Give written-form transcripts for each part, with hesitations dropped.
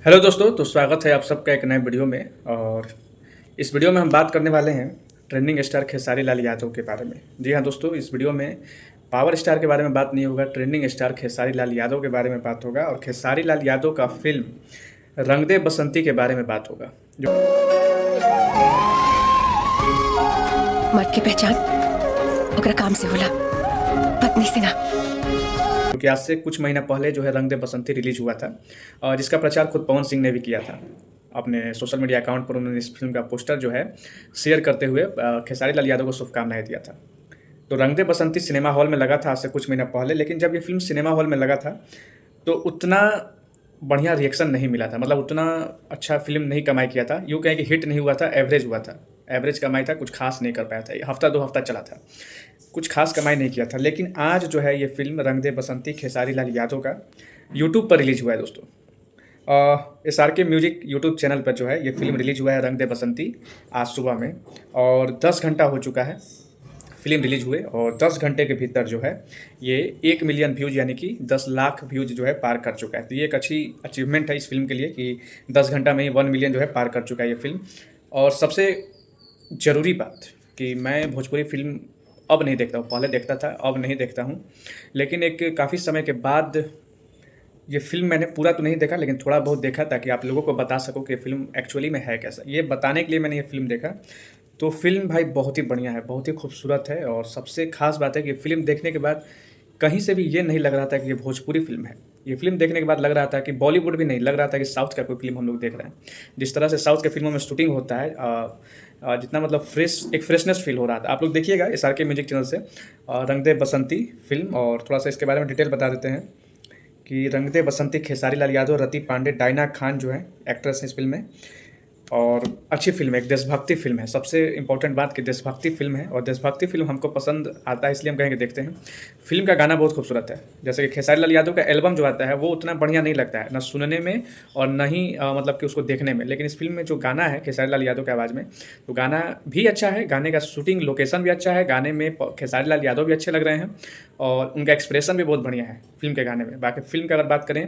Hello दोस्तों, तो स्वागत है आप सबका एक नए वीडियो में। और इस वीडियो में हम बात करने वाले हैं ट्रेंडिंग स्टार खेसारी लाल यादव के बारे में। जी हाँ दोस्तों, इस वीडियो में पावर स्टार के बारे में बात नहीं होगा, ट्रेंडिंग स्टार खेसारी लाल यादव के बारे में बात होगा और खेसारी लाल यादव का फिल्म रंग दे बसंती के बारे में बात होगा। जो मर्द की पहचान ओकरा काम से होला, पत्नी से ना। क्योंकि आज से कुछ महीना पहले जो है रंग दे बसंती रिलीज हुआ था और जिसका प्रचार खुद पवन सिंह ने भी किया था। अपने सोशल मीडिया अकाउंट पर उन्होंने इस फिल्म का पोस्टर जो है शेयर करते हुए खेसारी लाल यादव को शुभकामनाएं दिया था। तो रंग दे बसंती सिनेमा हॉल में लगा था आज से कुछ महीना पहले, लेकिन जब ये फिल्म सिनेमा हॉल में लगा था तो उतना बढ़िया रिएक्शन नहीं मिला था, मतलब उतना अच्छा फिल्म नहीं कमाई किया था। यूँ कहें कि हिट नहीं हुआ था, एवरेज हुआ था, एवरेज कमाई था, कुछ खास नहीं कर पाया था। हफ्ता दो हफ्ता चला था, कुछ खास कमाई नहीं किया था। लेकिन आज जो है ये फिल्म रंग दे बसंती खेसारी लाल यादव का यूट्यूब पर रिलीज हुआ है दोस्तों। SRK म्यूजिक यूट्यूब चैनल पर जो है ये फिल्म रिलीज हुआ है रंग दे बसंती आज सुबह में, और 10 घंटा हो चुका है फिल्म रिलीज हुए। और 10 घंटे के भीतर जो है ये 1 मिलियन व्यूज़ यानी कि 10 लाख व्यूज़ जो है पार कर चुका है। तो ये एक अच्छी अचीवमेंट है इस फिल्म के लिए कि 10 घंटा में ही 1 मिलियन जो है पार कर चुका है ये फिल्म। और सबसे ज़रूरी बात कि मैं भोजपुरी फिल्म अब नहीं देखता हूँ, पहले देखता था, अब नहीं देखता हूँ। लेकिन एक काफ़ी समय के बाद ये फ़िल्म मैंने पूरा तो नहीं देखा, लेकिन थोड़ा बहुत देखा ताकि आप लोगों को बता सकूँ कि फ़िल्म एक्चुअली में है कैसा। ये बताने के लिए मैंने ये फ़िल्म देखा। तो फ़िल्म भाई बहुत ही बढ़िया है, बहुत ही खूबसूरत है। और सबसे ख़ास बात है कि फ़िल्म देखने के बाद कहीं से भी ये नहीं लग रहा था कि ये भोजपुरी फ़िल्म है। ये फ़िल्म देखने के बाद लग रहा था कि बॉलीवुड भी नहीं, लग रहा था कि साउथ का कोई फ़िल्म हम लोग देख रहे हैं। जिस तरह से साउथ के फ़िल्मों में शूटिंग होता है, जितना मतलब एक फ्रेशनेस फील हो रहा था। आप लोग देखिएगा SRK म्यूजिक चैनल से रंग दे बसंती फिल्म। और थोड़ा सा इसके बारे में डिटेल बता देते हैं कि रंग दे बसंती खेसारी लाल यादव, रति पांडे, डायना खान जो है एक्ट्रेस है इस फिल्म में। और अच्छी फिल्म है, एक देशभक्ति फिल्म है। सबसे इम्पोर्टेंट बात कि देशभक्ति फिल्म है, और देशभक्ति फिल्म हमको पसंद आता है इसलिए हम कहेंगे देखते हैं। फिल्म का गाना बहुत खूबसूरत है। जैसे कि खेसारी लाल यादव का एल्बम जो आता है वो उतना बढ़िया नहीं लगता है, ना सुनने में और ना ही मतलब कि उसको देखने में। लेकिन इस फिल्म में जो गाना है खेसारी लाल यादव की आवाज़ में, तो गाना भी अच्छा है, गाने का शूटिंग लोकेशन भी अच्छा है, गाने में खेसारी लाल यादव भी अच्छे लग रहे हैं और उनका एक्सप्रेशन भी बहुत बढ़िया है फिल्म के गाने में। बाकी फिल्म की अगर बात करें,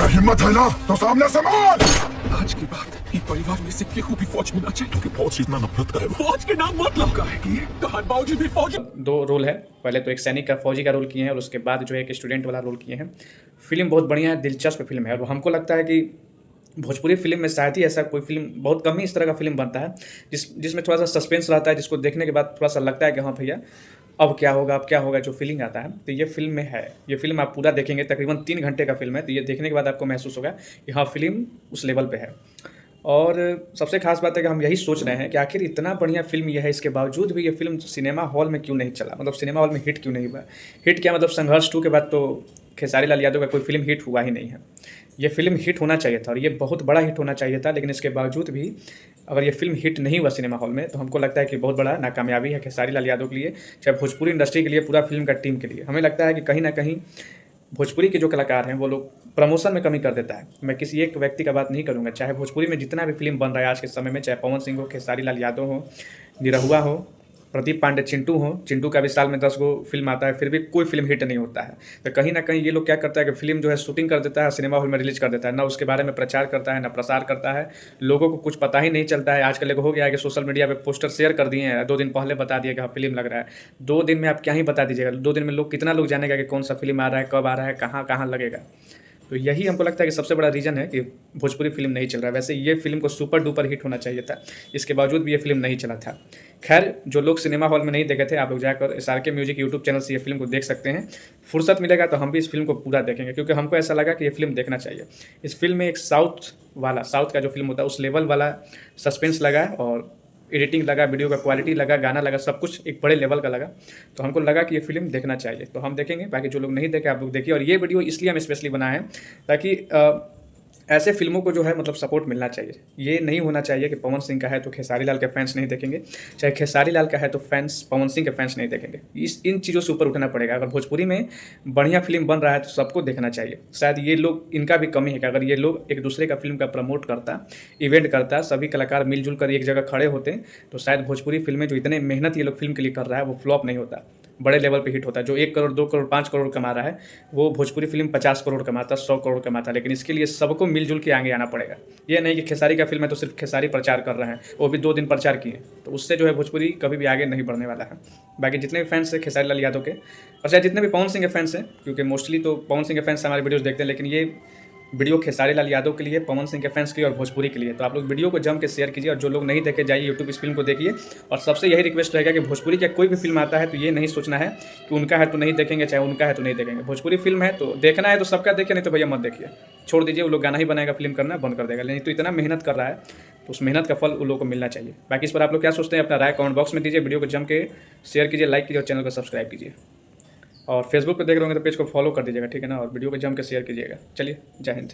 हिम्मत है ना तो सामने से मार। आज की बात ये परिवार में से केहू भी फौज में ना चाहिए, क्योंकि फौज से इतना नफरत करे, फौज के नाम मतलब का है कि तोहर बाबूजी भी फौज। दो रोल है, पहले तो एक सैनिक का, फौजी का रोल किए हैं और उसके बाद जो है एक स्टूडेंट वाला रोल किए हैं। फिल्म बहुत बढ़िया है, दिलचस्प फिल्म है। और हमको लगता है कि भोजपुरी फिल्म में शायद ही ऐसा कोई फिल्म, बहुत कम ही इस तरह का फिल्म बनता है जिसमें थोड़ा सा सस्पेंस रहता है, जिसको देखने के बाद थोड़ा सा लगता है कि हाँ भैया अब क्या होगा, अब क्या होगा, जो फीलिंग आता है। तो ये फिल्म में है। ये फिल्म आप पूरा देखेंगे, तकरीबन 3 घंटे का फिल्म है। तो ये देखने के बाद आपको महसूस होगा कि हाँ फिल्म उस लेवल पे है। और सबसे खास बात है कि हम यही सोच रहे हैं कि आखिर इतना बढ़िया फिल्म ये है, इसके बावजूद भी ये फिल्म सिनेमा हॉल में क्यों नहीं चला, मतलब सिनेमा हॉल में हिट क्यों नहीं हुआ। हिट क्या मतलब, संघर्ष 2 के बाद तो खेसारी लाल यादव का कोई फिल्म हिट हुआ ही नहीं है। ये फिल्म हिट होना चाहिए था और ये बहुत बड़ा हिट होना चाहिए था, लेकिन इसके बावजूद भी अगर ये फिल्म हिट नहीं हुआ सिनेमा हॉल में, तो हमको लगता है कि बहुत बड़ा नाकामयाबी है खेसारी लाल यादव के लिए, चाहे भोजपुरी इंडस्ट्री के लिए, पूरा फिल्म का टीम के लिए। हमें लगता है कि कहीं ना कहीं भोजपुरी के जो कलाकार हैं वो लोग प्रमोशन में कमी कर देता है। मैं किसी एक व्यक्ति का बात नहीं करूँगा, चाहे भोजपुरी में जितना भी फिल्म बन रहा है आज के समय में, चाहे पवन सिंह हो, खेसारी लाल यादव हो, निरहुआ हो, प्रदीप पांडे, चिंटू हो, चिंटू का भी साल में 10 गो फिल्म आता है, फिर भी कोई फिल्म हिट नहीं होता है। तो कहीं ना कहीं ये लोग क्या करता है कि फिल्म जो है शूटिंग कर देता है, सिनेमा हॉल में रिलीज कर देता है, ना उसके बारे में प्रचार करता है, ना प्रसार करता है। लोगों को कुछ पता ही नहीं चलता है। आजकल हो गया है कि सोशल मीडिया पे पोस्टर शेयर कर दिए हैं, 2 दिन पहले बता दिया कि हाँ फिल्म लग रहा है। 2 दिन में आप क्या ही बता दीजिएगा, 2 दिन में लोग कितना लोग जानेगा कि कौन सा फिल्म आ रहा है, कब आ रहा है, कहाँ कहाँ लगेगा। तो यही हमको लगता है कि सबसे बड़ा रीज़न है कि भोजपुरी फिल्म नहीं चल रहा है। वैसे ये फिल्म को सुपर डुपर हिट होना चाहिए था, इसके बावजूद भी ये फिल्म नहीं चला था। खैर, जो लोग सिनेमा हॉल में नहीं देखे थे, आप लोग जाकर SRK म्यूजिक यूट्यूब चैनल से ये फिल्म को देख सकते हैं। फुर्सत मिलेगा तो हम भी इस फिल्म को पूरा देखेंगे, क्योंकि हमको ऐसा लगा कि ये फिल्म देखना चाहिए। इस फिल्म में एक साउथ का जो फिल्म होता है उस लेवल वाला सस्पेंस लगा, और एडिटिंग लगा, वीडियो का क्वालिटी लगा, गाना लगा, सब कुछ एक बड़े लेवल का लगा। तो हमको लगा कि ये फिल्म देखना चाहिए, तो हम देखेंगे। बाकी जो लोग नहीं देखे आप लोग देखिए। और ये वीडियो इसलिए हम स्पेशली बनाए हैं ताकि ऐसे फिल्मों को जो है मतलब सपोर्ट मिलना चाहिए। ये नहीं होना चाहिए कि पवन सिंह का है तो खेसारी लाल के फैंस नहीं देखेंगे, चाहे खेसारी लाल का है तो फैंस पवन सिंह के फैंस नहीं देखेंगे। इन चीज़ों से ऊपर उठना पड़ेगा। अगर भोजपुरी में बढ़िया फिल्म बन रहा है तो सबको देखना चाहिए। शायद ये लोग, इनका भी कमी है कि अगर ये लोग एक दूसरे का फिल्म का प्रमोट करता, इवेंट करता, सभी कलाकार मिलजुल कर एक जगह खड़े होते, तो शायद भोजपुरी फिल्में जो इतने मेहनत ये लोग फिल्म के लिए कर रहा है वो फ्लॉप नहीं होता। बड़े लेवल पे हिट होता है। जो 1 करोड़, 2 करोड़, 5 करोड़ कमा रहा है, वो भोजपुरी फिल्म 50 करोड़ कमाता, 100 करोड़ कमाता। लेकिन इसके लिए सबको मिलजुल के आगे आना पड़ेगा। ये नहीं कि खेसारी का फिल्म है तो सिर्फ खेसारी प्रचार कर रहे हैं, वो भी 2 दिन प्रचार किए, तो उससे जो है भोजपुरी कभी भी आगे नहीं बढ़ने वाला है। बाकी जितने भी फैंस हैं खेसारी लाल यादव के, और चाहे जितने भी पवन सिंह के फैंस हैं, क्योंकि मोस्टली तो पवन सिंह के फैंस हमारे वीडियोज़ देखते हैं, लेकिन ये वीडियो खेसारी लाल यादव के लिए, पवन सिंह के फैंस के लिए और भोजपुरी के लिए। तो आप लोग वीडियो को जम के शेयर कीजिए, और जो लोग नहीं देखे जाइए यूट्यूब इस फिल्म को देखिए। और सबसे यही रिक्वेस्ट रहेगा कि भोजपुरी का कोई भी फिल्म आता है तो ये नहीं सोचना है कि उनका है तो नहीं देखेंगे, चाहे उनका है तो नहीं देखेंगे। भोजपुरी फिल्म है तो देखना है तो सबका देखिए, नहीं तो भैया मत देखिए, छोड़ दीजिए। वो लोग गाना ही बनाएगा, फिल्म करना बंद कर देगा। नहीं तो इतना मेहनत कर रहा है तो उस मेहनत का फल उन लोगों को मिलना चाहिए। बाकी इस पर आप लोग क्या सोचते हैं, अपना राय कमेंट बॉक्स में दीजिए। वीडियो को जम के शेयर कीजिए, लाइक कीजिए और चैनल को सब्सक्राइब कीजिए। और फेसबुक पे देख रहे होंगे तो पेज को फॉलो कर दीजिएगा, ठीक है ना। और वीडियो को जम के शेयर कीजिएगा। चलिए, जय हिंद।